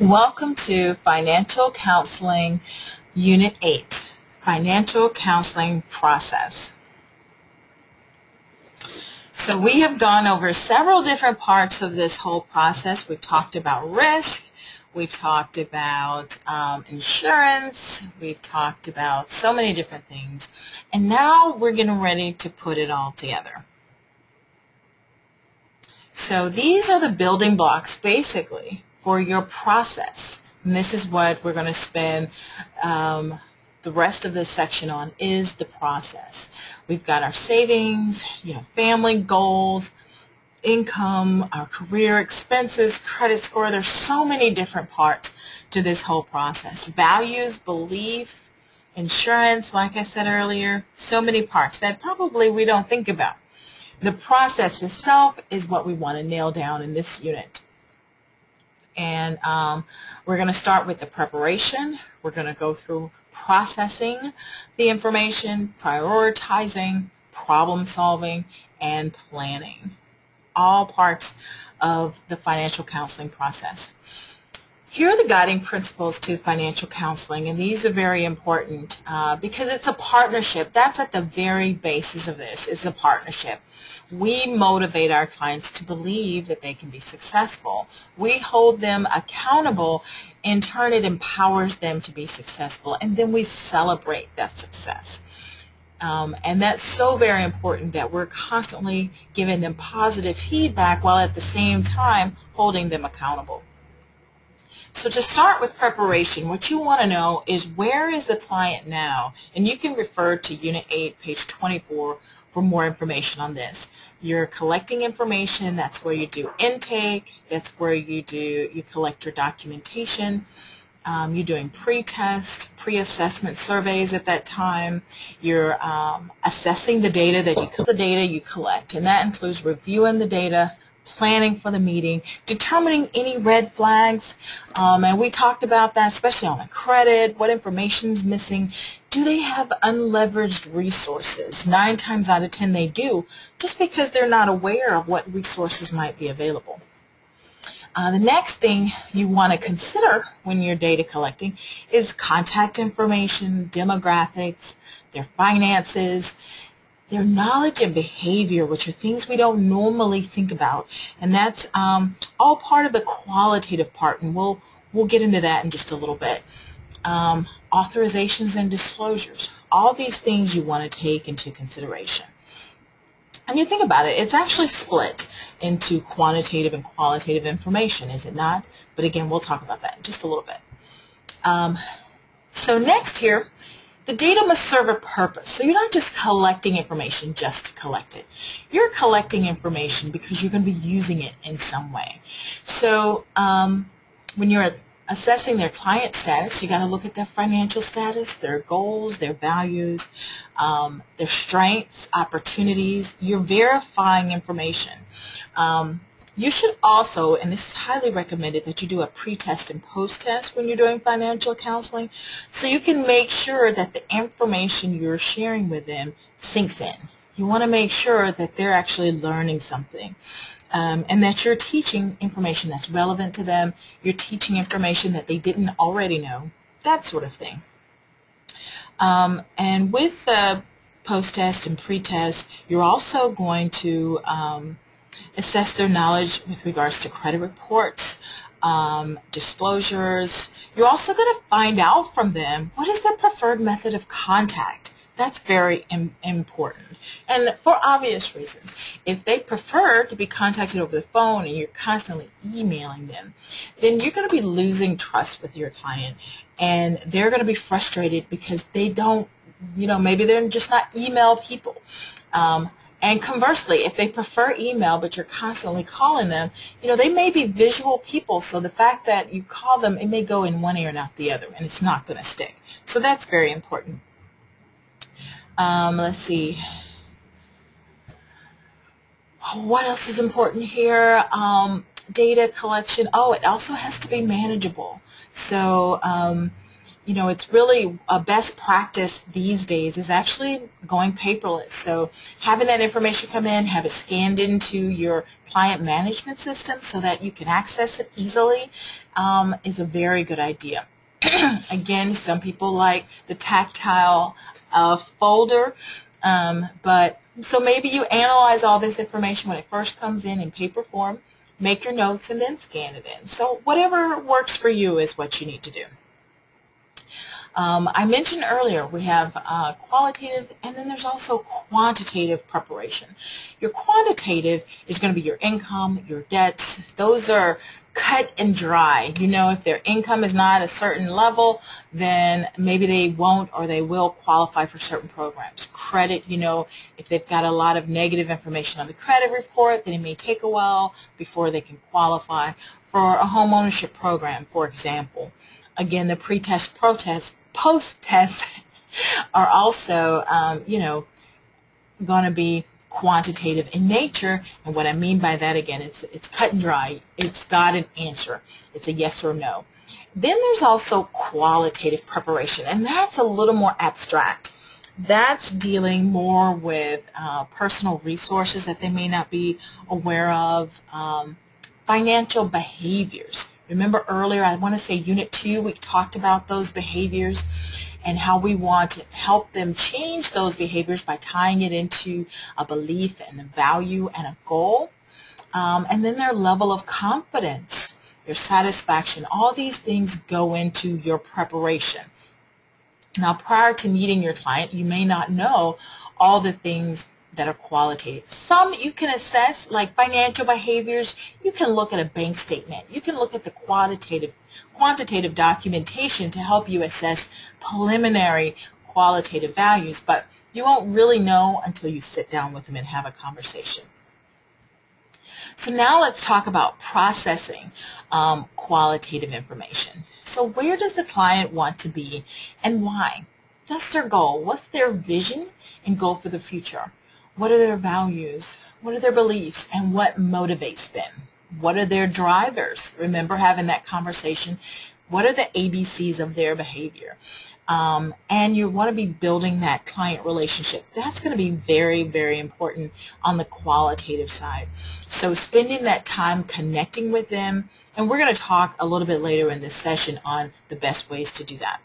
Welcome to Financial Counseling Unit 8, Financial Counseling Process. So we have gone over several different parts of this whole process. We've talked about risk, we've talked about insurance, we've talked about so many different things, and now we're getting ready to put it all together. So these are the building blocks basically for your process. And this is what we're going to spend the rest of this section on, is the process. We've got our savings, family goals, income, our career expenses, credit score. There's so many different parts to this whole process. Values, belief, insurance, like I said earlier, so many parts that probably we don't think about. The process itself is what we want to nail down in this unit. And we're going to start with the preparation. We're going to go through processing the information, prioritizing, problem solving, and planning. All parts of the financial counseling process. Here are the guiding principles to financial counseling, and these are very important because it's a partnership. That's at the very basis of this, is a partnership. We motivate our clients to believe that they can be successful. We hold them accountable. In turn, it empowers them to be successful, and then we celebrate that success. And that's so very important, that we're constantly giving them positive feedback while at the same time holding them accountable. So to start with preparation, what you want to know is, where is the client now? And you can refer to Unit 8, page 24 for more information on this. You're collecting information. That's where you do intake. That's where you collect your documentation. You're doing pre-test, pre-assessment surveys at that time. You're assessing the data you collect, and that includes reviewing the data, planning for the meeting, determining any red flags, and we talked about that, especially on the credit, what information is missing. Do they have unleveraged resources? 9 times out of 10 they do, just because they're not aware of what resources might be available. The next thing you want to consider when you're data collecting is contact information, demographics, their finances, their knowledge and behavior, which are things we don't normally think about. And that's all part of the qualitative part, and we'll get into that in just a little bit. Authorizations and disclosures. All these things you want to take into consideration. And you think about it, it's actually split into quantitative and qualitative information, is it not? But again, we'll talk about that in just a little bit. So next here, the data must serve a purpose. So you're not just collecting information just to collect it. You're collecting information because you're going to be using it in some way. So when you're assessing their client status, you got to look at their financial status, their goals, their values, their strengths, opportunities. You're verifying information. You should also, and this is highly recommended, that you do a pre-test and post-test when you're doing financial counseling, so you can make sure that the information you're sharing with them sinks in. You want to make sure that they're actually learning something, and that you're teaching information that's relevant to them. You're teaching information that they didn't already know, that sort of thing. And with the post-test and pre-test, you're also going to assess their knowledge with regards to credit reports, disclosures. You're also going to find out from them, what is their preferred method of contact. That's very important, and for obvious reasons. If they prefer to be contacted over the phone and you're constantly emailing them, then you're going to be losing trust with your client, and they're going to be frustrated because they don't, maybe they're just not email people. And conversely, if they prefer email but you're constantly calling them, they may be visual people, so the fact that you call them, it may go in one ear and out the other, and it's not going to stick. So that's very important. Let's see. What else is important here? Data collection. Oh, it also has to be manageable. So you know, it's really a best practice these days is actually going paperless. So having that information come in, have it scanned into your client management system so that you can access it easily is a very good idea. Again, some people like the tactile folder, but so maybe you analyze all this information when it first comes in paper form, make your notes, and then scan it in. So whatever works for you is what you need to do. I mentioned earlier we have qualitative, and then there's also quantitative preparation. Your quantitative is going to be your income, your debts. Those are cut and dry. You know, if their income is not a certain level, then maybe they won't or they will qualify for certain programs. Credit, you know, if they've got a lot of negative information on the credit report, then it may take a while before they can qualify for a home ownership program, for example. Again, the pre-test, post-test are also, you know, going to be quantitative in nature, and what I mean by that, again, it's cut and dry. It's got an answer. It's a yes or no. Then there's also qualitative preparation, and that's a little more abstract. That's dealing more with personal resources that they may not be aware of, financial behaviors. Remember earlier, I want to say Unit 2, we talked about those behaviors and how we want to help them change those behaviors by tying it into a belief and a value and a goal. And then their level of confidence, their satisfaction, all these things go into your preparation. Now, prior to meeting your client, you may not know all the things that are qualitative. Some you can assess, like financial behaviors. You can look at a bank statement. You can look at the quantitative documentation to help you assess preliminary qualitative values, but you won't really know until you sit down with them and have a conversation. So now let's talk about processing qualitative information. So where does the client want to be and why? That's their goal. What's their vision and goal for the future? What are their values? What are their beliefs? And what motivates them? What are their drivers? Remember having that conversation. What are the ABCs of their behavior? And you want to be building that client relationship. That's going to be very, very important on the qualitative side. So spending that time connecting with them, and we're going to talk a little bit later in this session on the best ways to do that.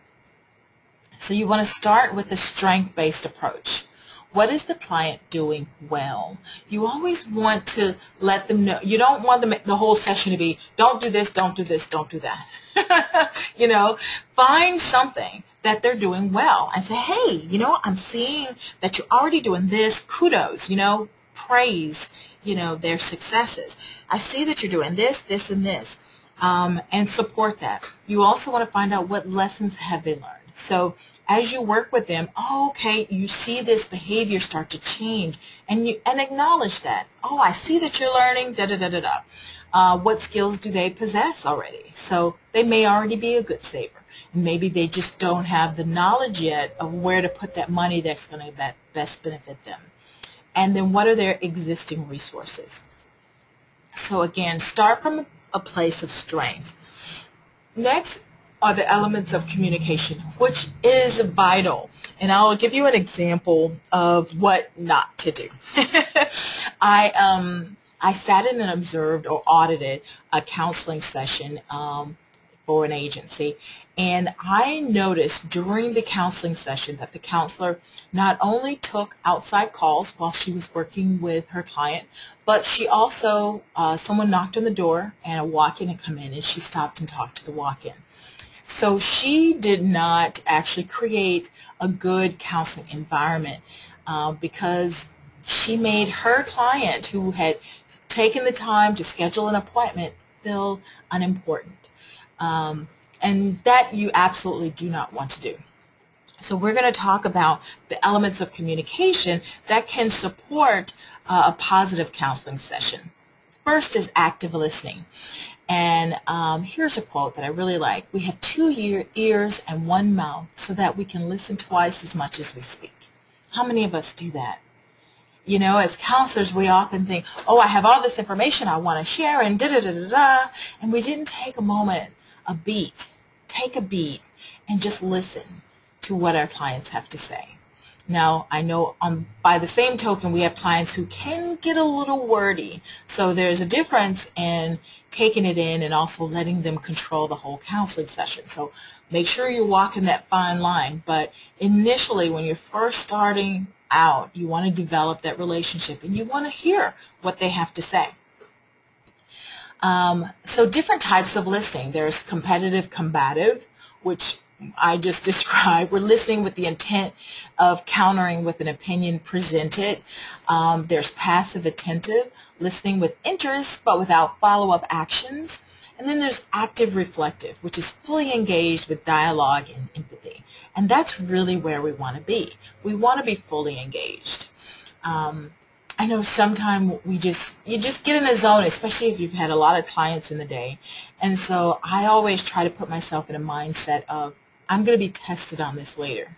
So you want to start with a strength-based approach. What is the client doing well? You always want to let them know. You don't want the whole session to be, don't do this, don't do this, don't do that. You know, find something that they're doing well and say, hey, you know, I'm seeing that you're already doing this. Kudos, you know, praise, you know, their successes. I see that you're doing this, this, and this, and support that. You also want to find out what lessons have they learned. So as you work with them, oh, okay, you see this behavior start to change, and acknowledge that. Oh, I see that you're learning, da-da-da-da-da. What skills do they possess already? So they may already be a good saver. And maybe they just don't have the knowledge yet of where to put that money that's going to best benefit them. And then what are their existing resources? So again, start from a place of strength. Next are the elements of communication, which is vital. And I'll give you an example of what not to do. I sat in and observed or audited a counseling session for an agency, and I noticed during the counseling session that the counselor not only took outside calls while she was working with her client, but she also, someone knocked on the door and a walk-in had come in, and she stopped and talked to the walk-in. So she did not actually create a good counseling environment because she made her client, who had taken the time to schedule an appointment, feel unimportant. And that you absolutely do not want to do. So we're going to talk about the elements of communication that can support a positive counseling session. First is active listening. And here's a quote that I really like. We have 2 ears and 1 mouth so that we can listen twice as much as we speak. How many of us do that? You know, as counselors, we often think, oh, I have all this information I want to share and da-da-da-da-da, and we didn't take a moment, take a beat, and just listen to what our clients have to say. Now, I know by the same token, we have clients who can get a little wordy. So there's a difference in taking it in and also letting them control the whole counseling session. So make sure you're walking that fine line. But initially, when you're first starting out, you want to develop that relationship and you want to hear what they have to say. So different types of listening. There's competitive combative, which I just described. We're listening with the intent of countering with an opinion presented. There's passive attentive, listening with interest but without follow-up actions. And then there's active reflective, which is fully engaged with dialogue and empathy. And that's really where we want to be. We want to be fully engaged. I know sometimes you just get in a zone, especially if you've had a lot of clients in the day. And so I always try to put myself in a mindset of, I'm going to be tested on this later.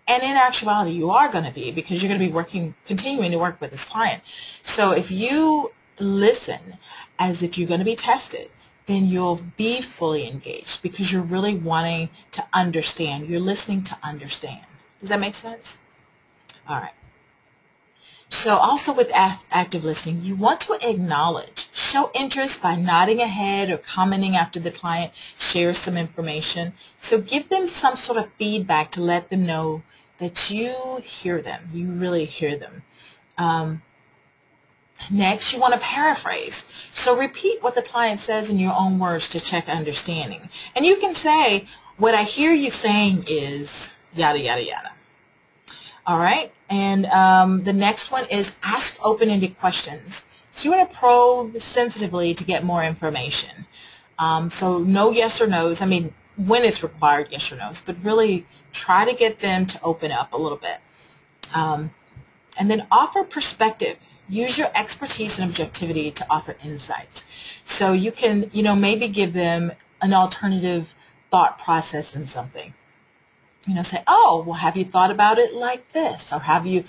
And in actuality, you are going to be, because you're going to be continuing to work with this client. So if you listen as if you're going to be tested, then you'll be fully engaged because you're really wanting to understand. You're listening to understand. Does that make sense? All right. So also with active listening, you want to acknowledge, show interest by nodding ahead or commenting after the client shares some information. So give them some sort of feedback to let them know that you hear them, you really hear them. Next, you want to paraphrase. So repeat what the client says in your own words to check understanding. And you can say, what I hear you saying is yada, yada, yada. All right, and the next one is ask open-ended questions. So you want to probe sensitively to get more information. So no yes or no's. I mean, when it's required, yes or no's, but really try to get them to open up a little bit. And then offer perspective. Use your expertise and objectivity to offer insights. So you can, maybe give them an alternative thought process in something. Say, oh, well, have you thought about it like this? Or have you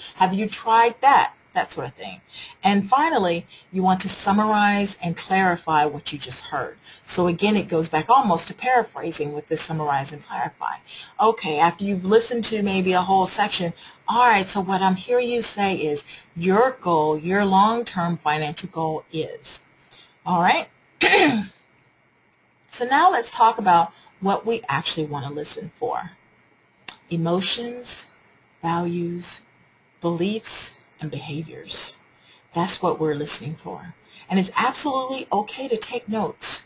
tried that? That sort of thing. And finally, you want to summarize and clarify what you just heard. So again, it goes back almost to paraphrasing with this summarize and clarify. Okay, after you've listened to maybe a whole section, all right, so what I'm hearing you say is your goal, your long-term financial goal is. All right? So now let's talk about what we actually want to listen for. Emotions, values, beliefs, and behaviors. That's what we're listening for. And it's absolutely okay to take notes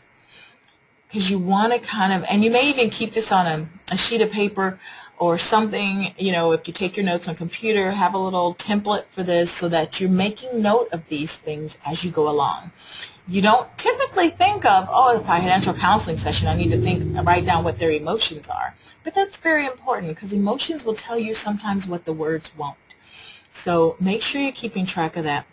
because you want to and you may even keep this on a sheet of paper or something, if you take your notes on computer, have a little template for this so that you're making note of these things as you go along. You don't typically think of, oh, the financial counseling session, I need to write down what their emotions are. But that's very important because emotions will tell you sometimes what the words won't. So make sure you're keeping track of that.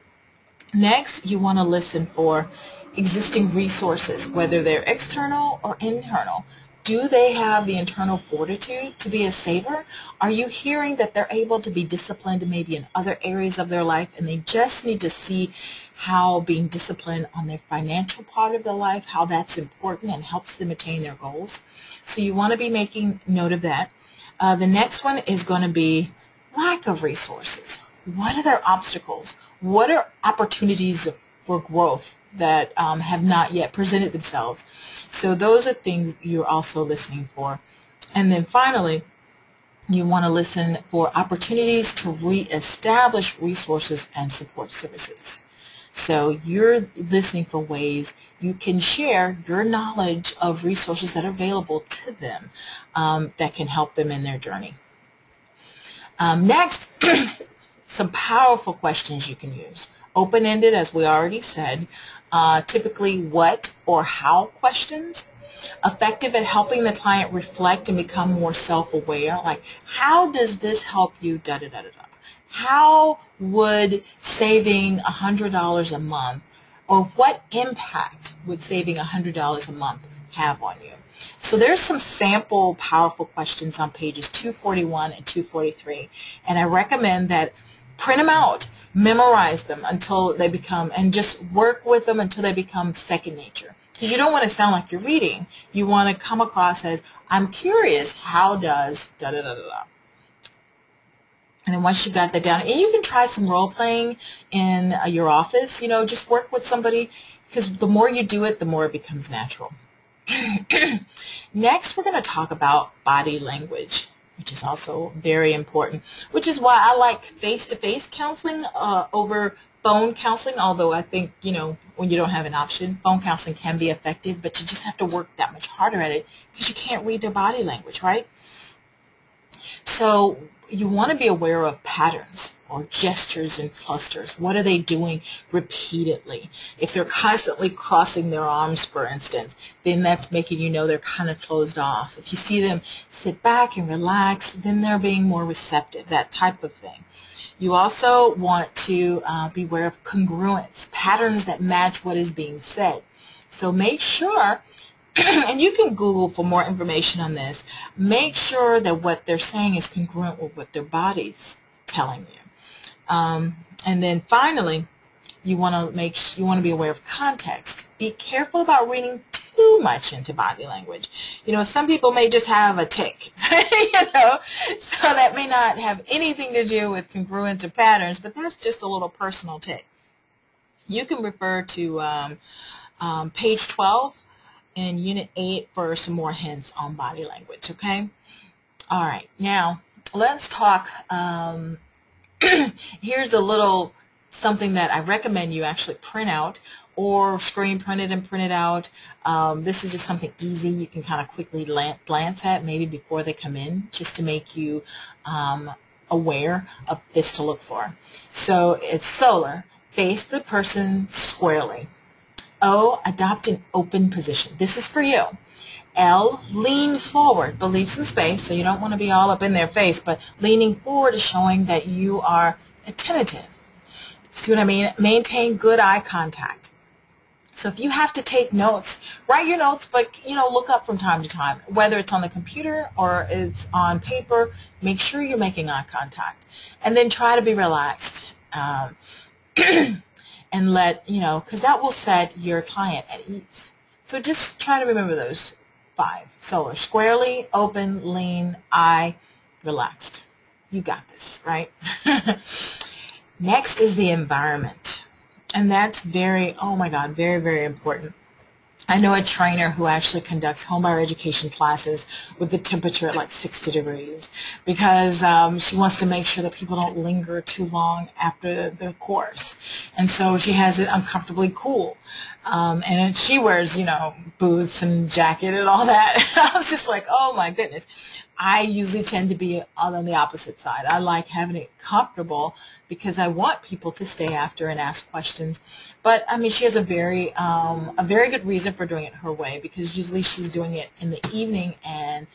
Next, you want to listen for existing resources, whether they're external or internal. Do they have the internal fortitude to be a saver? Are you hearing that they're able to be disciplined maybe in other areas of their life and they just need to see how being disciplined on their financial part of their life, how that's important and helps them attain their goals? So you want to be making note of that. The next one is going to be lack of resources. What are their obstacles? What are opportunities for growth that have not yet presented themselves? So those are things you're also listening for. And then finally, you want to listen for opportunities to reestablish resources and support services. So you're listening for ways you can share your knowledge of resources that are available to them that can help them in their journey. Next, some powerful questions you can use. Open-ended, as we already said, typically what or how questions. Effective at helping the client reflect and become more self-aware, like how does this help you, da-da-da-da-da. How would saving $100 a month, or what impact would saving $100 a month have on you? So there's some sample powerful questions on pages 241 and 243, and I recommend that print them out, memorize them until they become, and just work with them until they become second nature. Because you don't want to sound like you're reading. You want to come across as, I'm curious, how does da-da-da-da-da. And then once you got that down, and you can try some role playing in your office, just work with somebody, because the more you do it, the more it becomes natural. Next, we're going to talk about body language, which is also very important, which is why I like face-to-face counseling over phone counseling, although I think, when you don't have an option, phone counseling can be effective, but you just have to work that much harder at it because you can't read their body language, right? So you want to be aware of patterns or gestures and clusters. What are they doing repeatedly? If they're constantly crossing their arms, for instance, then that's making you know they're kind of closed off. If you see them sit back and relax, then they're being more receptive, that type of thing. You also want to be aware of congruence, patterns that match what is being said. So make sure, and you can Google for more information on this, make sure that what they're saying is congruent with what their body's telling you. And then finally, you want to be aware of context. Be careful about reading too much into body language. Some people may just have a tick, so that may not have anything to do with congruence or patterns, but that's just a little personal tick. You can refer to page 12 in Unit 8 for some more hints on body language, okay? All right, now let's talk, here's a little something that I recommend you actually print out or screen print it and print it out. This is just something easy you can kind of quickly glance at maybe before they come in, just to make you aware of this to look for. So it's solar. Face the person squarely. O, adopt an open position. This is for you. L, lean forward, but leave some space, so you don't want to be all up in their face, but leaning forward is showing that you are attentive. See what I mean? Maintain good eye contact. So if you have to take notes, write your notes, but look up from time to time, whether it's on the computer or it's on paper. Make sure you're making eye contact, and then try to be relaxed. And let, because that will set your client at ease. So just try to remember those 5. Solar, squarely, open, lean, eye, relaxed. You got this, right? Next is the environment. And that's oh my God, very, very important. I know a trainer who actually conducts homebuyer education classes with the temperature at like 60 degrees because she wants to make sure that people don't linger too long after the course. And so she has it uncomfortably cool. And she wears, boots and jacket and all that. I was just like, oh my goodness. I usually tend to be on the opposite side. I like having it comfortable because I want people to stay after and ask questions. But I mean, she has a very good reason for doing it her way, because usually she's doing it in the evening and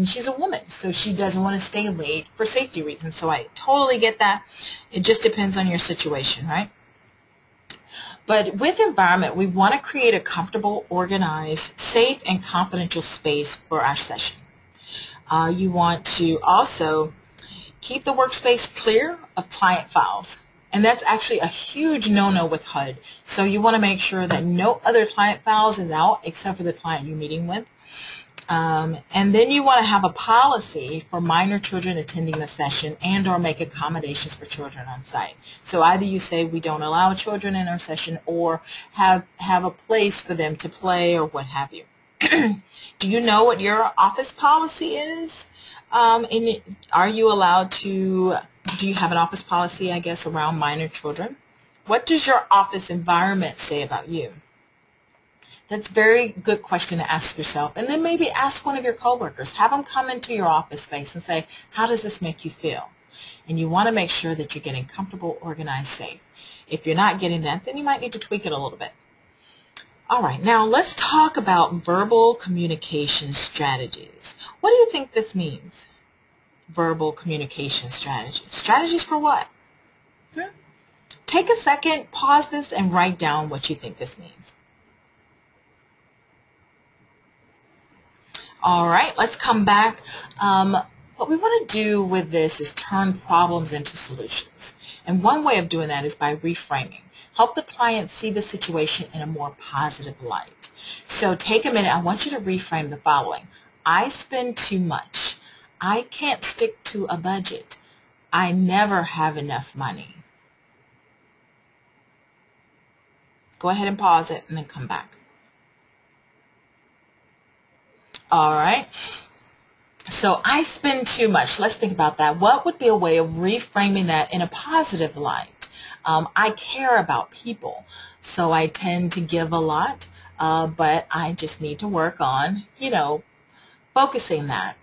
she's a woman, so she doesn't want to stay late for safety reasons. So I totally get that. It just depends on your situation, right? But with environment, we want to create a comfortable, organized, safe, and confidential space for our session. You want to also keep the workspace clear of client files. And that's actually a huge no-no with HUD. So you want to make sure that no other client files is out except for the client you're meeting with. And then you want to have a policy for minor children attending the session and or make accommodations for children on site. So either you say we don't allow children in our session, or have a place for them to play, or what have you. Do you know what your office policy is? Are you allowed to, do you have an office policy, I guess, around minor children? What does your office environment say about you? That's a very good question to ask yourself. And then maybe ask one of your coworkers. Have them come into your office space and say, how does this make you feel? And you want to make sure that you're getting comfortable, organized, safe. If you're not getting that, then you might need to tweak it a little bit. All right, now let's talk about verbal communication strategies. What do you think this means? Verbal communication strategies. Strategies for what? Take a second, pause this, and write down what you think this means. All right, let's come back. What we want to do with this is turn problems into solutions. And one way of doing that is by reframing. Help the client see the situation in a more positive light. So take a minute. I want you to reframe the following. I spend too much. I can't stick to a budget. I never have enough money. Go ahead and pause it and then come back. All right. So I spend too much. Let's think about that. What would be a way of reframing that in a positive light? I care about people, so I tend to give a lot, but I just need to work on, focusing that.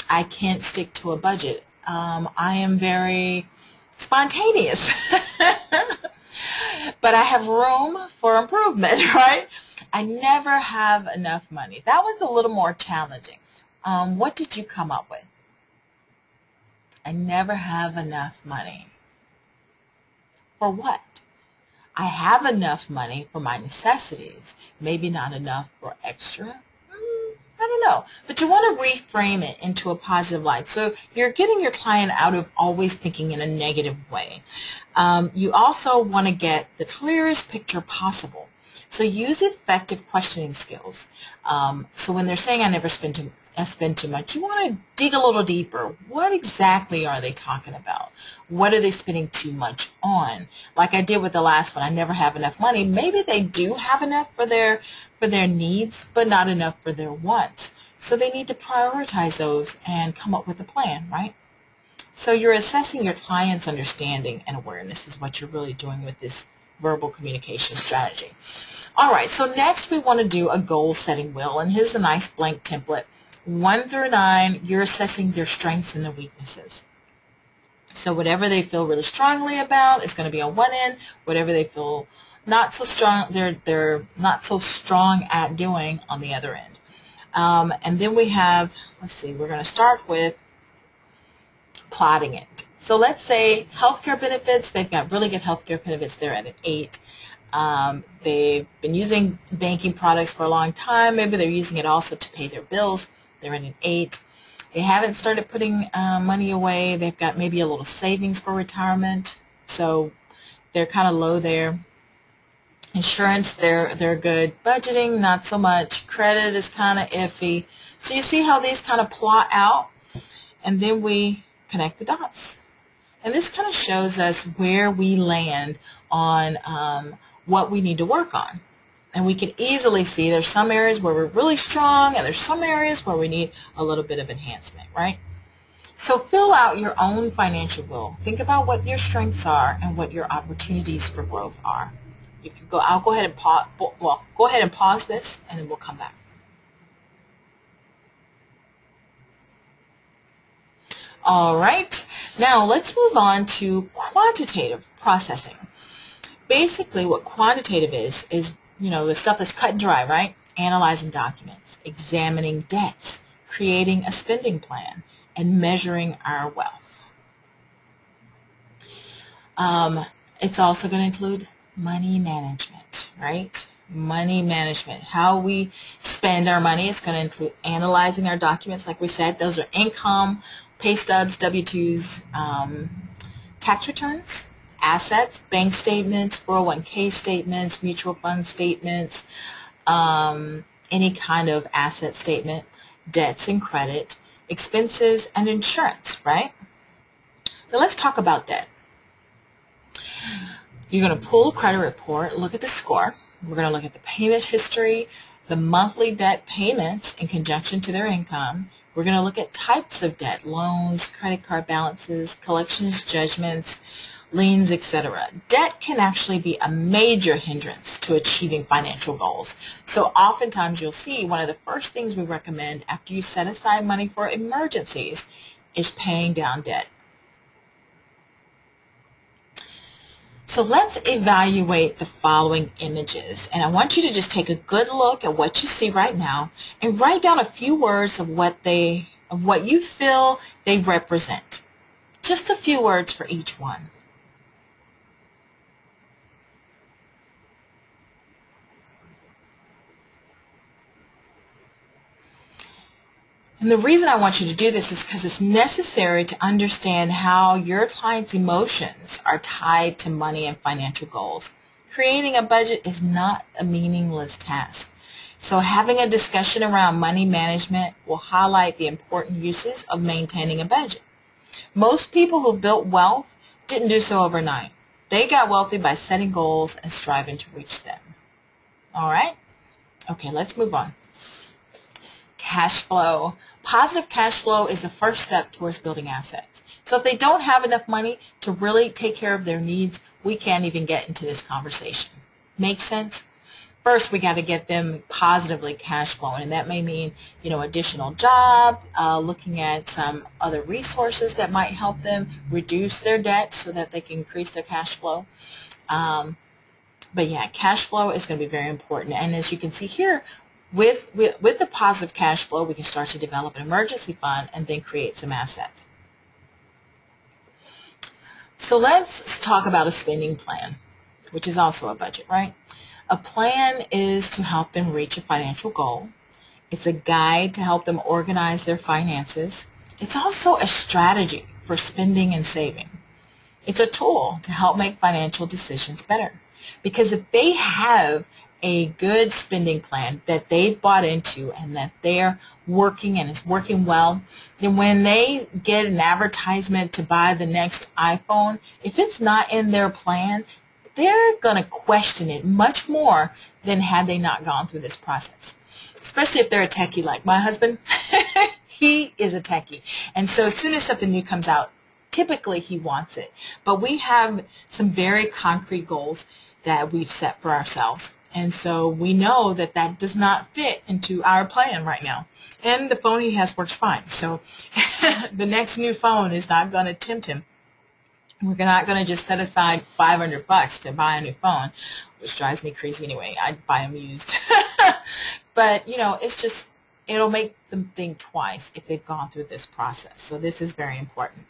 I can't stick to a budget. I am very spontaneous, but I have room for improvement, right? I never have enough money. That one's a little more challenging. What did you come up with? I never have enough money. For what? I have enough money for my necessities, maybe not enough for extra. I don't know, but you want to reframe it into a positive light. So you're getting your client out of always thinking in a negative way. You also want to get the clearest picture possible. So use effective questioning skills. So when they're saying I never spend too much, you want to dig a little deeper. What exactly are they talking about? What are they spending too much on? Like I did with the last one, I never have enough money. Maybe they do have enough for their needs, but not enough for their wants. So they need to prioritize those and come up with a plan, right? So you're assessing your client's understanding and awareness is what you're really doing with this verbal communication strategy. All right, so next we want to do a goal setting wheel, and here's a nice blank template. 1 through 9, you're assessing their strengths and their weaknesses. So whatever they feel really strongly about is going to be on one end. Whatever they feel not so strong, they're not so strong at doing on the other end. And then we have, let's see, we're going to start with plotting it. So let's say healthcare benefits, they've got really good healthcare benefits, they're at an 8. They've been using banking products for a long time. Maybe they're using it also to pay their bills. They're at an 8. They haven't started putting money away. They've got maybe a little savings for retirement. So they're kind of low there. Insurance, they're good. Budgeting, not so much. Credit is kind of iffy. So you see how these kind of plot out? And then we connect the dots. And this kind of shows us where we land on what we need to work on. And we can easily see there's some areas where we're really strong and there's some areas where we need a little bit of enhancement, right? So fill out your own financial goal. Think about what your strengths are and what your opportunities for growth are. You can go. I'll go ahead and pause this, and then we'll come back. All right. Now let's move on to quantitative processing. Basically, what quantitative is the stuff that's cut and dry, right? Analyzing documents, examining debts, creating a spending plan, and measuring our wealth. It's also going to include money management, right? Money management, how we spend our money. It's going to include analyzing our documents, like we said. Those are income, pay stubs, W-2s, tax returns, assets, bank statements, 401k statements, mutual fund statements, any kind of asset statement, debts and credit, expenses, and insurance, right? Now let's talk about debt. You're going to pull a credit report, look at the score. We're going to look at the payment history, the monthly debt payments in conjunction to their income. We're going to look at types of debt, loans, credit card balances, collections, judgments, liens, etc. Debt can actually be a major hindrance to achieving financial goals. So oftentimes you'll see one of the first things we recommend after you set aside money for emergencies is paying down debt. So let's evaluate the following images, and I want you to just take a good look at what you see right now and write down a few words of what you feel they represent. Just a few words for each one. And the reason I want you to do this is because it's necessary to understand how your client's emotions are tied to money and financial goals. Creating a budget is not a meaningless task. So having a discussion around money management will highlight the important uses of maintaining a budget. Most people who built wealth didn't do so overnight. They got wealthy by setting goals and striving to reach them. All right? Okay, let's move on. Cash flow. Positive cash flow is the first step towards building assets. So if they don't have enough money to really take care of their needs, we can't even get into this conversation. Make sense? First, we got to get them positively cash flowing, and that may mean, additional job, looking at some other resources that might help them reduce their debt so that they can increase their cash flow. But yeah, cash flow is going to be very important. And as you can see here, with the positive cash flow, we can start to develop an emergency fund and then create some assets. So let's talk about a spending plan, which is also a budget, right? A plan is to help them reach a financial goal. It's a guide to help them organize their finances. It's also a strategy for spending and saving. It's a tool to help make financial decisions better. Because if they have a good spending plan that they've bought into and that they're working and it's working well, then when they get an advertisement to buy the next iPhone, if it's not in their plan, they're going to question it much more than had they not gone through this process. Especially if they're a techie like my husband. He is a techie. And so as soon as something new comes out, typically he wants it. But we have some very concrete goals that we've set for ourselves. And so we know that that does not fit into our plan right now. And the phone he has works fine. So the next new phone is not going to tempt him. We're not going to just set aside $500 to buy a new phone, which drives me crazy anyway. I'd buy them used. But, it's just, it'll make them think twice if they've gone through this process. So this is very important.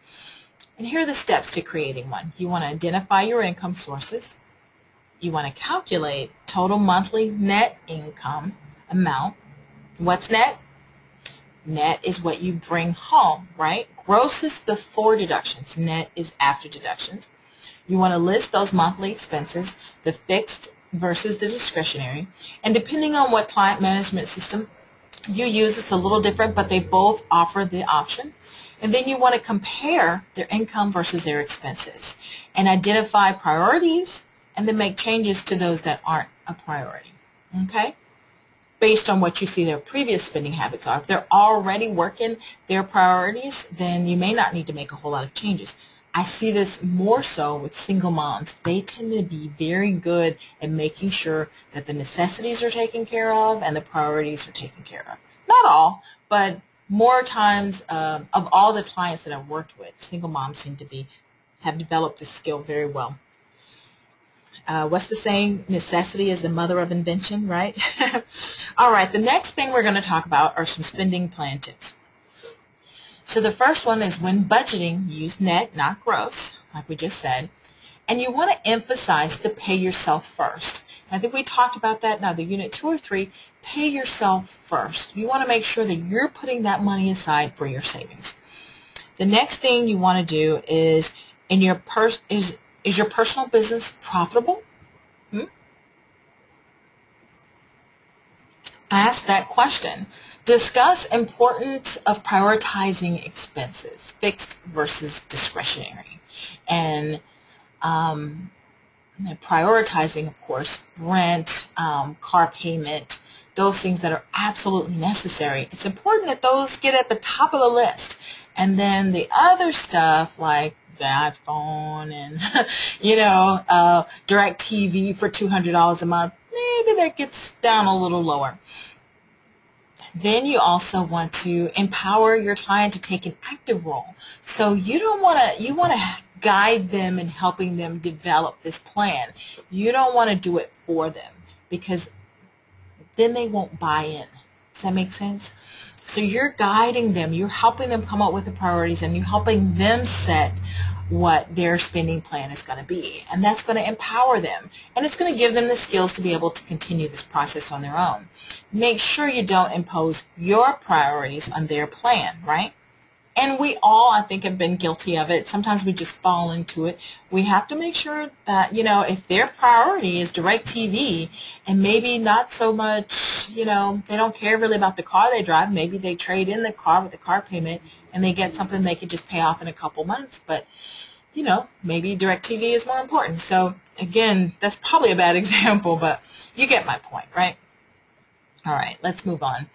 And here are the steps to creating one. You want to identify your income sources. You want to calculate total monthly net income amount. What's net? Net is what you bring home, right? Gross is before deductions. Net is after deductions. You want to list those monthly expenses, the fixed versus the discretionary. And depending on what client management system you use, it's a little different, but they both offer the option. And then you want to compare their income versus their expenses and identify priorities and then make changes to those that aren't a priority, okay? Based on what you see their previous spending habits are. If they're already working their priorities, then you may not need to make a whole lot of changes. I see this more so with single moms. They tend to be very good at making sure that the necessities are taken care of and the priorities are taken care of. Not all, but more times of all the clients that I've worked with, single moms seem to have developed this skill very well. What's the saying? Necessity is the mother of invention, right? All right, the next thing we're going to talk about are some spending plan tips. So the first one is when budgeting, use net, not gross, like we just said. And you want to emphasize the pay yourself first. I think we talked about that in either Unit 2 or 3. Pay yourself first. You want to make sure that you're putting that money aside for your savings. The next thing you want to do is in your is your personal business profitable? Ask that question. Discuss importance of prioritizing expenses, fixed versus discretionary. And prioritizing, of course, rent, car payment, those things that are absolutely necessary. It's important that those get at the top of the list. And then the other stuff like the iPhone and, DirecTV for $200 a month, maybe that gets down a little lower. Then you also want to empower your client to take an active role. So you want to guide them in helping them develop this plan. You don't want to do it for them because then they won't buy in. Does that make sense? So you're guiding them, you're helping them come up with the priorities, and you're helping them set what their spending plan is going to be. And that's going to empower them. And it's going to give them the skills to be able to continue this process on their own. Make sure you don't impose your priorities on their plan, right? And we all, I think, have been guilty of it. Sometimes we just fall into it. We have to make sure that, if their priority is DirecTV and maybe not so much, they don't care really about the car they drive. Maybe they trade in the car with the car payment and they get something they could just pay off in a couple months. But, maybe DirecTV is more important. So, again, that's probably a bad example, but you get my point, right? All right, let's move on.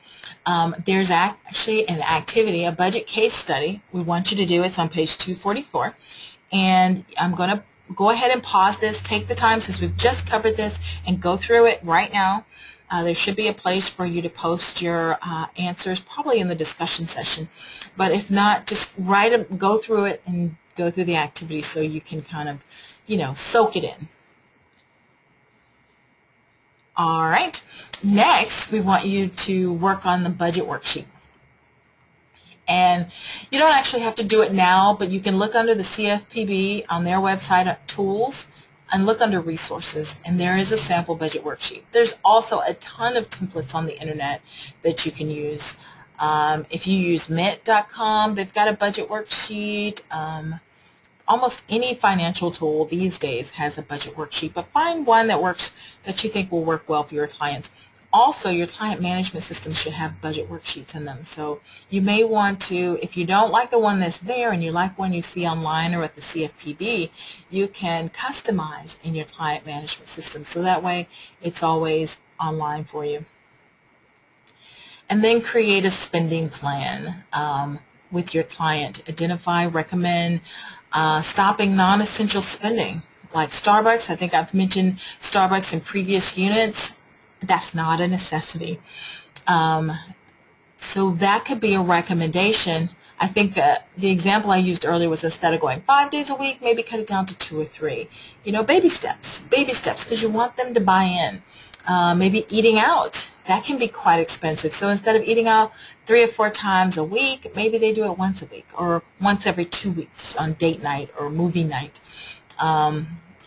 There's actually an activity, a budget case study we want you to do. It's on page 244. And I'm going to go ahead and pause this, take the time since we've just covered this, and go through it right now. There should be a place for you to post your answers, probably in the discussion session. But if not, just go through it and go through the activity so you can kind of, soak it in. All right. Next, we want you to work on the budget worksheet. And you don't actually have to do it now, but you can look under the CFPB on their website at Tools and look under Resources, and there is a sample budget worksheet. There's also a ton of templates on the internet that you can use. If you use mint.com, they've got a budget worksheet. Almost any financial tool these days has a budget worksheet, but find one that you think will work well for your clients. Also, your client management system should have budget worksheets in them. So you may want to, if you don't like the one that's there and you like one you see online or at the CFPB, you can customize in your client management system. So that way it's always online for you. And then create a spending plan with your client. Identify, recommend stopping non-essential spending. Like Starbucks, I think I've mentioned Starbucks in previous units. That's not a necessity. So that could be a recommendation. I think that the example I used earlier was instead of going 5 days a week, maybe cut it down to 2 or 3. Baby steps, because you want them to buy in. Maybe eating out, that can be quite expensive. So instead of eating out 3 or 4 times a week, maybe they do it once a week or once every 2 weeks on date night or movie night.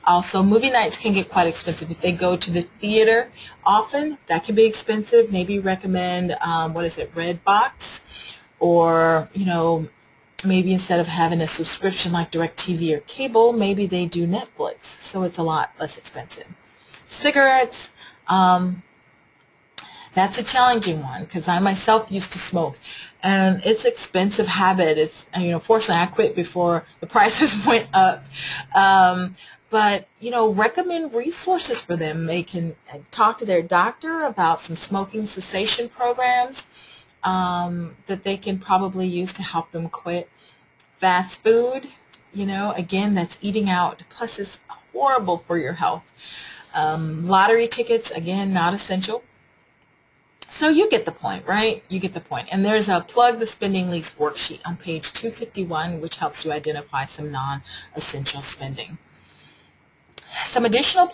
Also, movie nights can get quite expensive. If they go to the theater often, that can be expensive. Maybe recommend, Redbox, or, maybe instead of having a subscription like DirecTV or cable, maybe they do Netflix, so it's a lot less expensive. Cigarettes, that's a challenging one because I myself used to smoke, and it's an expensive habit. It's, fortunately I quit before the prices went up. But, recommend resources for them. They can talk to their doctor about some smoking cessation programs that they can probably use to help them quit. Fast food, again, that's eating out. Plus, it's horrible for your health. Lottery tickets, again, not essential. So you get the point, right? You get the point. And there's a Plug the Spending Leaks worksheet on page 251, which helps you identify some non-essential spending. Some additional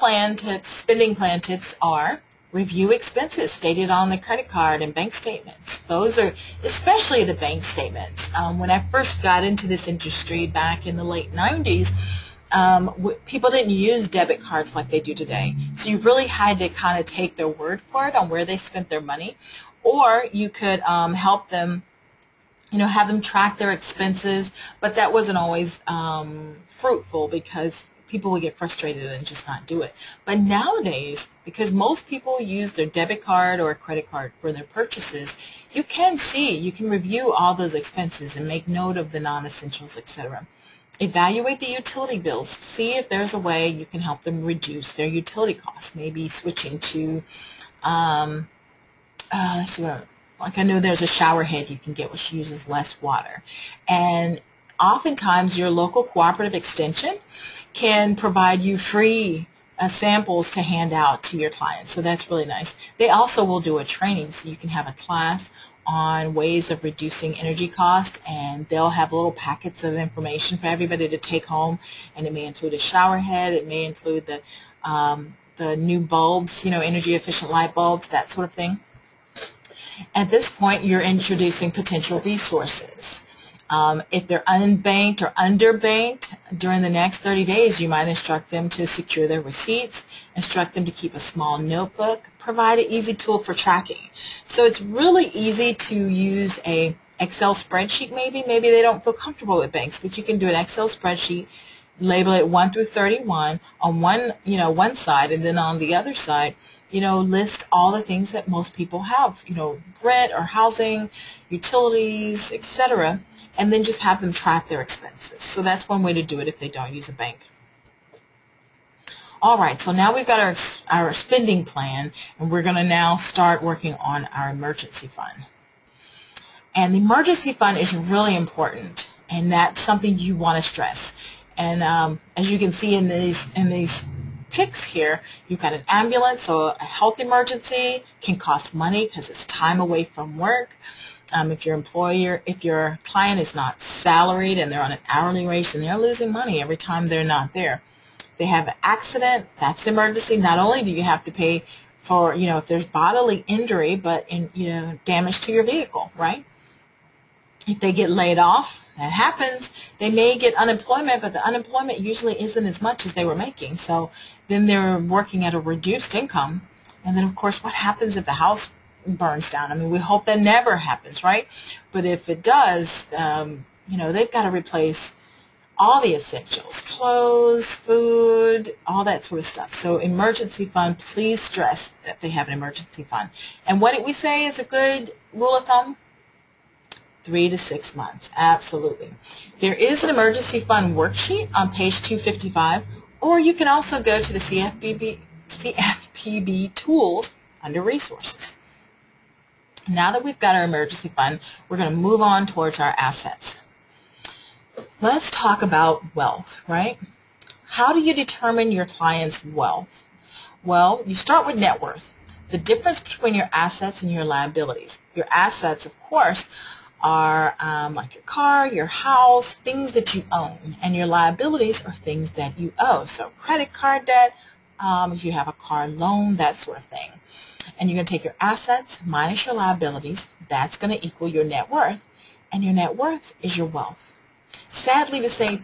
spending plan tips are review expenses stated on the credit card and bank statements. Those are, especially the bank statements. When I first got into this industry back in the late 90s, people didn't use debit cards like they do today. So you really had to kind of take their word for it on where they spent their money. Or you could help them, have them track their expenses, but that wasn't always fruitful because people would get frustrated and just not do it. But nowadays, because most people use their debit card or a credit card for their purchases, you can review all those expenses and make note of the non-essentials, etc. Evaluate the utility bills. See if there's a way you can help them reduce their utility costs. Maybe switching to, let's see like I know there's a shower head you can get which uses less water. And oftentimes your local cooperative extension can provide you free samples to hand out to your clients. So that's really nice. They also will do a training, so you can have a class on ways of reducing energy cost, and they'll have little packets of information for everybody to take home, and it may include a shower head, it may include the new bulbs, energy efficient light bulbs, that sort of thing. At this point, you're introducing potential resources. If they're unbanked or underbanked, during the next 30 days, you might instruct them to secure their receipts, instruct them to keep a small notebook, provide an easy tool for tracking. So it's really easy to use a Excel spreadsheet maybe. Maybe they don't feel comfortable with banks, but you can do an Excel spreadsheet, label it 1 through 31 on one side, and then on the other side, list all the things that most people have, rent or housing, utilities, etc., and then just have them track their expenses. So that's one way to do it if they don't use a bank. All right, so now we've got our spending plan, and we're going to now start working on our emergency fund. And the emergency fund is really important, and that's something you want to stress. And as you can see in these pics here, you've got an ambulance, so a health emergency can cost money because it's time away from work. If your client is not salaried and they're on an hourly rate, and they're losing money every time they're not there. If they have an accident, that's an emergency. Not only do you have to pay for, if there's bodily injury, but damage to your vehicle, right? If they get laid off, that happens. They may get unemployment, but the unemployment usually isn't as much as they were making. So then they're working at a reduced income. And then, of course, what happens if the house burns down? I mean, we hope that never happens, right? But if it does, they've got to replace all the essentials, clothes, food, all that sort of stuff. So emergency fund, please stress that they have an emergency fund. And what did we say is a good rule of thumb? 3 to 6 months, absolutely. There is an emergency fund worksheet on page 255, or you can also go to the CFPB tools under resources. Now that we've got our emergency fund, we're going to move on towards our assets. Let's talk about wealth, right? How do you determine your client's wealth? Well, you start with net worth, the difference between your assets and your liabilities. Your assets, of course, are like your car, your house, things that you own, and your liabilities are things that you owe. So credit card debt, if you have a car loan, that sort of thing. And you're going to take your assets minus your liabilities. That's going to equal your net worth, and your net worth is your wealth. Sadly to say,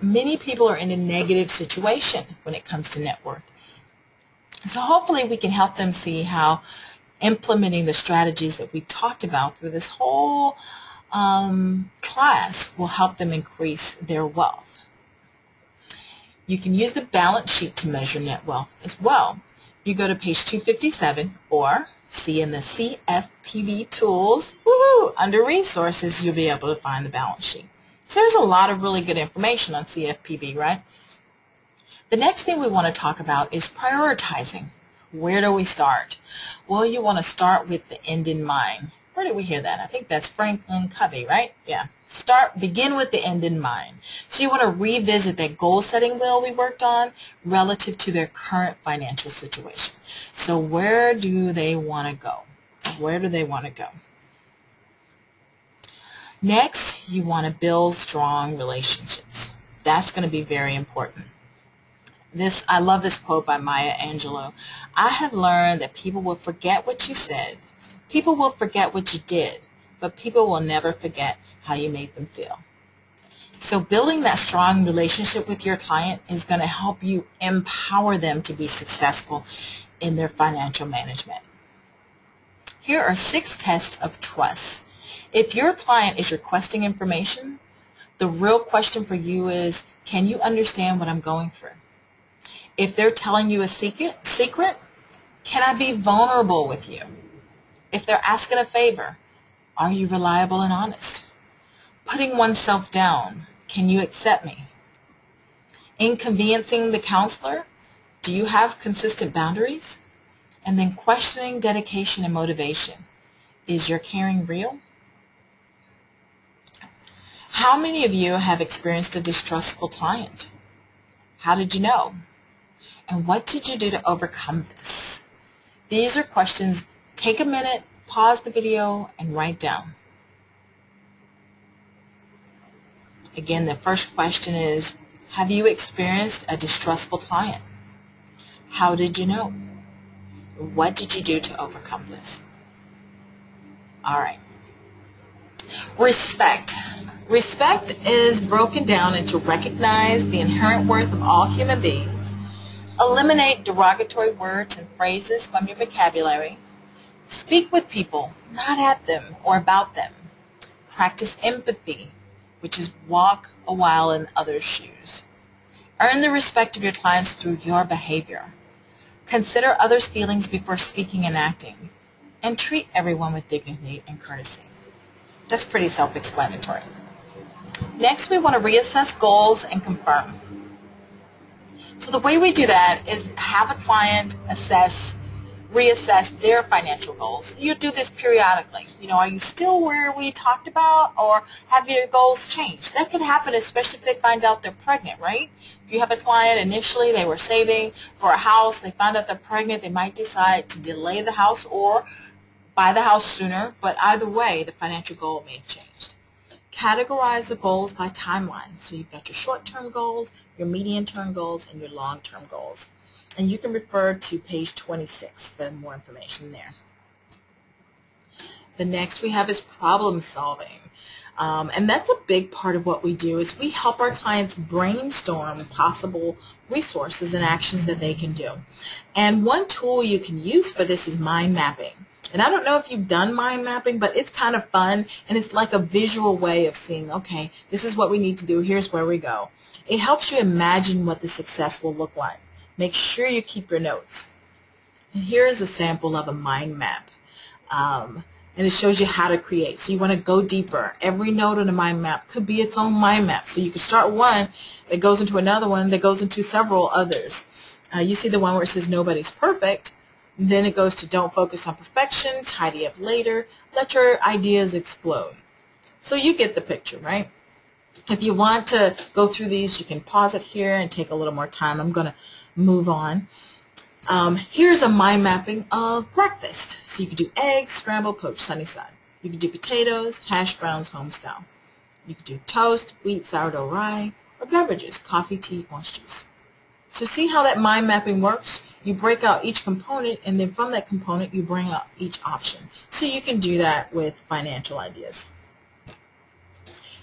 many people are in a negative situation when it comes to net worth. So hopefully we can help them see how implementing the strategies that we talked about through this whole class will help them increase their wealth. You can use the balance sheet to measure net wealth as well. You go to page 257 or see in the CFPB tools, under resources, you'll be able to find the balance sheet. So there's a lot of really good information on CFPB, right? The next thing we want to talk about is prioritizing. Where do we start? Well, you want to start with the end in mind. Where did we hear that? I think that's Franklin Covey, right? Yeah. Begin with the end in mind. So you want to revisit that goal setting wheel we worked on relative to their current financial situation. So where do they want to go? Where do they want to go? Next, you want to build strong relationships. That's going to be very important. I love this quote by Maya Angelou. I have learned that people will forget what you said, people will forget what you did, but people will never forget how you made them feel. So building that strong relationship with your client is going to help you empower them to be successful in their financial management. Here are 6 tests of trust. If your client is requesting information, the real question for you is, can you understand what I'm going through? If they're telling you a secret, can I be vulnerable with you? If they're asking a favor, are you reliable and honest? Putting oneself down, can you accept me? Inconveniencing the counselor, do you have consistent boundaries? And then questioning dedication and motivation, is your caring real? How many of you have experienced a distrustful client? How did you know? And what did you do to overcome this? These are questions. Take a minute, pause the video, and write down. Again, the first question is, have you experienced a distrustful client? How did you know? What did you do to overcome this? All right. Respect. Respect is broken down into recognize the inherent worth of all human beings, eliminate derogatory words and phrases from your vocabulary, speak with people, not at them or about them, Practice empathy, which is walk a while in others' shoes. Earn the respect of your clients through your behavior. Consider others' feelings before speaking and acting. And treat everyone with dignity and courtesy. That's pretty self-explanatory. Next, we want to reassess goals and confirm. So the way we do that is have a client reassess their financial goals. You do this periodically. Are you still where we talked about, or have your goals changed? That can happen, especially if they find out they're pregnant, right? If you have a client, initially they were saving for a house, they found out they're pregnant, they might decide to delay the house or buy the house sooner, but either way, the financial goal may have changed. Categorize the goals by timeline. So you've got your short-term goals, your medium-term goals, and your long-term goals. And you can refer to page 26 for more information there. The next we have is problem solving. And that's a big part of what we do is we help our clients brainstorm possible resources and actions that they can do. And one tool you can use for this is mind mapping. And I don't know if you've done mind mapping, but it's kind of fun, and it's like a visual way of seeing, okay, this is what we need to do, here's where we go. It helps you imagine what the success will look like. Make sure you keep your notes. And here's a sample of a mind map. And it shows you how to create. So you want to go deeper. Every note on a mind map could be its own mind map. So you can start one that goes into another one that goes into several others. You see the one where it says nobody's perfect. Then it goes to don't focus on perfection, tidy up later, let your ideas explode. So you get the picture, right? If you want to go through these, you can pause it here and take a little more time. I'm going to move on. Here's a mind mapping of breakfast. So you could do eggs, scrambled, poached, sunny side. You could do potatoes, hash browns, home style. You could do toast, wheat, sourdough, rye, or beverages, coffee, tea, orange juice. So see how that mind mapping works? You break out each component, and then from that component you bring up each option. So you can do that with financial ideas.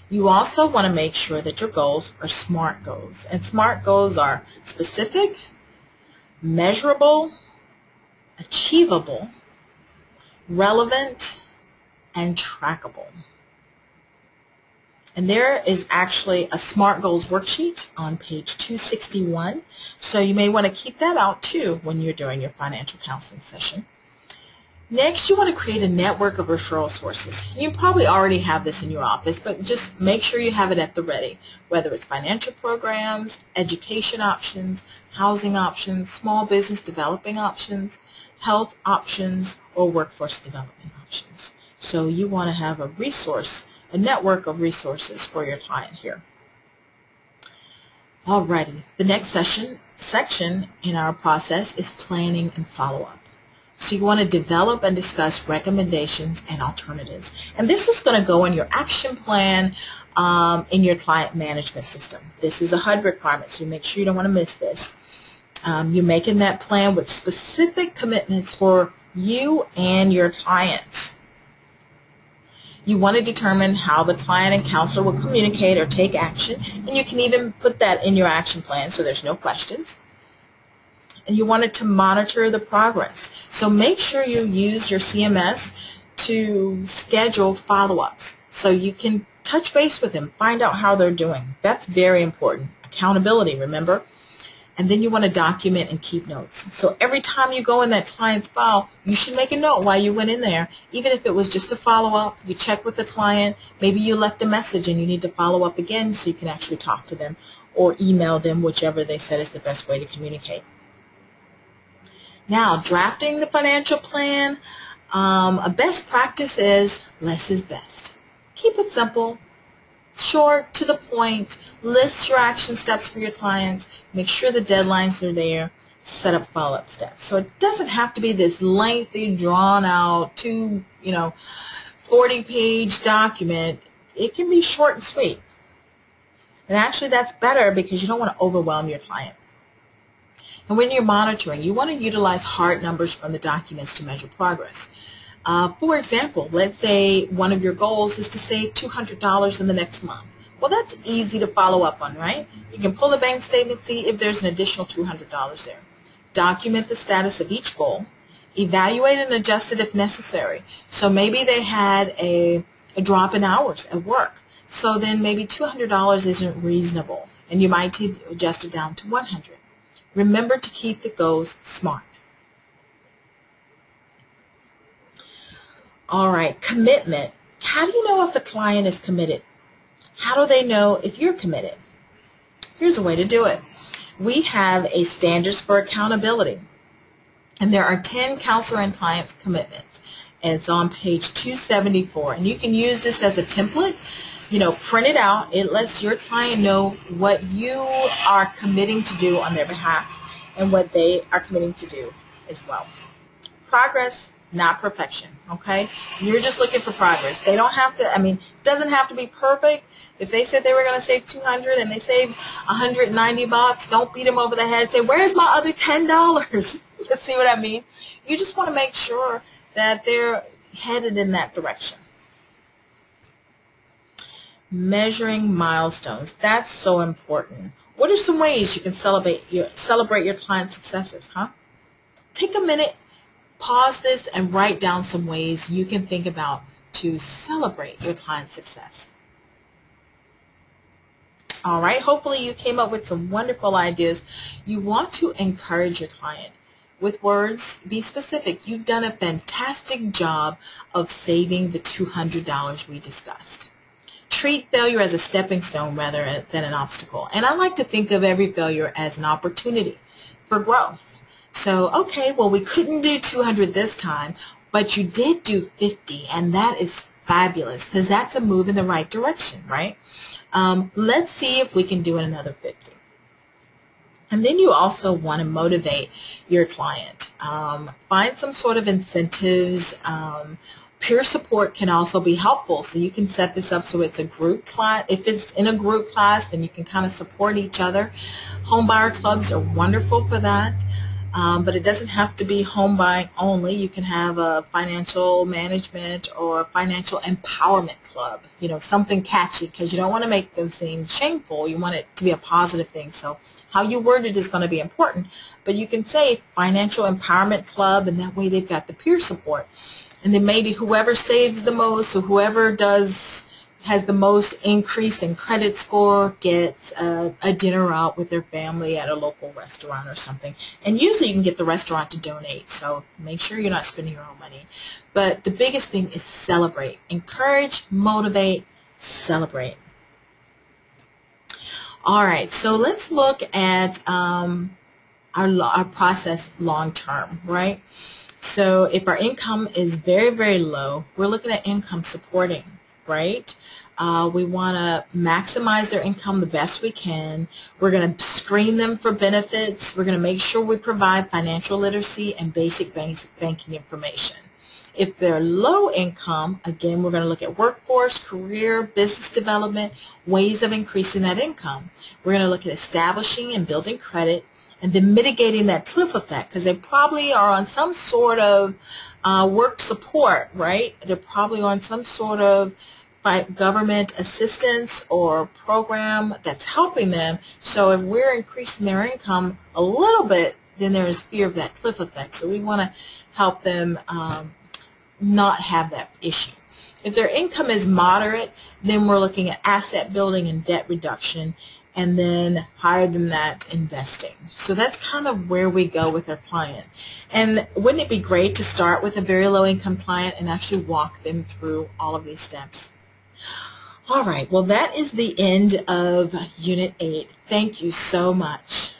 You also want to make sure that your goals are SMART goals. And SMART goals are specific, measurable, achievable, relevant, and trackable. And there is actually a SMART Goals worksheet on page 261. So you may want to keep that out too when you're doing your financial counseling session. Next, you want to create a network of referral sources. You probably already have this in your office, but just make sure you have it at the ready, whether it's financial programs, education options, housing options, small business developing options, health options, or workforce development options. So you want to have a resource, a network of resources for your client here. Alrighty, the next section in our process is planning and follow-up. So you want to develop and discuss recommendations and alternatives. And this is going to go in your action plan in your client management system. This is a HUD requirement, so make sure you don't want to miss this. You're making that plan with specific commitments for you and your client. You want to determine how the client and counselor will communicate or take action, and you can even put that in your action plan so there's no questions. And you wanted to monitor the progress. So make sure you use your CMS to schedule follow-ups so you can touch base with them, find out how they're doing. That's very important. Accountability, remember? And then you want to document and keep notes. So every time you go in that client's file, you should make a note while you went in there. Even if it was just a follow-up, you check with the client. Maybe you left a message and you need to follow up again so you can actually talk to them or email them, whichever they said is the best way to communicate. Now, drafting the financial plan, a best practice is less is best. Keep it simple, short, to the point, list your action steps for your clients, make sure the deadlines are there, set up follow-up steps. So it doesn't have to be this lengthy, drawn-out, 40-page document. It can be short and sweet. And actually that's better because you don't want to overwhelm your client. And when you're monitoring, you want to utilize hard numbers from the documents to measure progress. For example, let's say one of your goals is to save $200 in the next month. Well, that's easy to follow up on, right? You can pull the bank statement, see if there's an additional $200 there. Document the status of each goal. Evaluate and adjust it if necessary. So maybe they had a a drop in hours at work. So then maybe $200 isn't reasonable, and you might adjust it down to $100. Remember to keep the goals smart. All right, commitment. How do you know if the client is committed? How do they know if you're committed? Here's a way to do it. We have a standards for accountability, and there are 10 counselor and clients commitments, and it's on page 274, and you can use this as a template. Print it out. It lets your client know what you are committing to do on their behalf and what they are committing to do as well. Progress, not perfection, okay? You're just looking for progress. They don't have to, it doesn't have to be perfect. If they said they were going to save $200 and they saved $190, don't beat them over the head. Say, where's my other $10? You see what I mean? You just want to make sure that they're headed in that direction. Measuring milestones. That's so important. What are some ways you can celebrate your client's successes, huh? Take a minute, pause this, and write down some ways you can think about to celebrate your client's success. All right, hopefully you came up with some wonderful ideas. You want to encourage your client. With words, be specific. You've done a fantastic job of saving the $200 we discussed. Treat failure as a stepping stone rather than an obstacle. And I like to think of every failure as an opportunity for growth. So, okay, well, we couldn't do 200 this time, but you did do 50, and that is fabulous because that's a move in the right direction, right? Let's see if we can do another 50. And then you also want to motivate your client. Find some sort of incentives. Peer support can also be helpful, so you can set this up so it's a group class. If it's in a group class, then you can kind of support each other. Home buyer clubs are wonderful for that, but it doesn't have to be home buying only. You can have a financial management or financial empowerment club, something catchy, because you don't want to make them seem shameful. You want it to be a positive thing. So how you word it is going to be important, but you can say financial empowerment club, and that way they've got the peer support. And then maybe whoever saves the most or whoever has the most increase in credit score gets a dinner out with their family at a local restaurant or something. And usually you can get the restaurant to donate, so make sure you're not spending your own money. But the biggest thing is celebrate. Encourage, motivate, celebrate. All right, so let's look at our process long term, right? So if our income is very, very low, we're looking at income supporting, right? We want to maximize their income the best we can. We're going to screen them for benefits. We're going to make sure we provide financial literacy and basic banking information. If they're low income, again, we're going to look at workforce, career, business development, ways of increasing that income. We're going to look at establishing and building credit, and then mitigating that cliff effect, because they probably are on some sort of work support, right? They're probably on some sort of government assistance or program that's helping them. So if we're increasing their income a little bit, then there is fear of that cliff effect. So we want to help them not have that issue. If their income is moderate, then we're looking at asset building and debt reduction, and then higher than that, investing. So that's kind of where we go with our client. And wouldn't it be great to start with a very low income client and actually walk them through all of these steps? All right, well, that is the end of Unit 8. Thank you so much.